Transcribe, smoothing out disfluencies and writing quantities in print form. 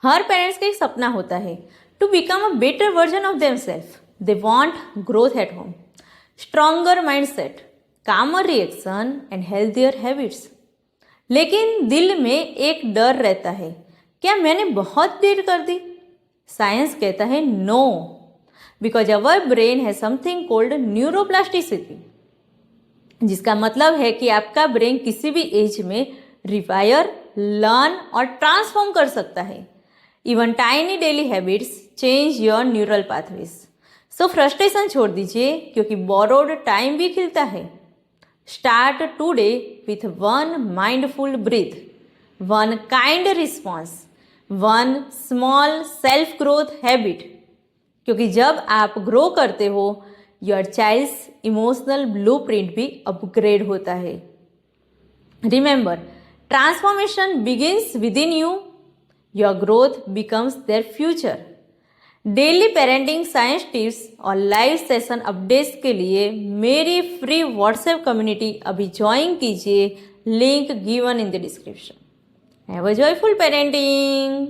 हर parents का एक सपना होता है to become a better version of themselves. They want growth at home, stronger mindset, calmer reaction and healthier habits. लेकिन दिल में एक डर रहता है, क्या मैंने बहुत देर कर दी? साइंस कहता है नो, बिकॉज अवर ब्रेन है समथिंग कोल्ड न्यूरोप्लास्टिसिटी, जिसका मतलब है कि आपका ब्रेन किसी भी एज में रिवायर, लर्न और ट्रांसफॉर्म कर सकता है. Even tiny daily habits change your neural pathways. So frustration छोड़ दीजिए, क्योंकि बोरोड टाइम भी खिलता है. Start today with one mindful breath, one kind response, one small self growth habit. क्योंकि जब आप ग्रो करते हो, योर चाइल्ड्स इमोशनल ब्लूप्रिंट भी अपग्रेड होता है. Remember, transformation begins within you. Your growth becomes their future. Daily parenting science tips और live session updates के लिए मेरी फ्री व्हाट्सएप कम्युनिटी अभी ज्वाइन कीजिए. Link given in the description. Have a joyful parenting.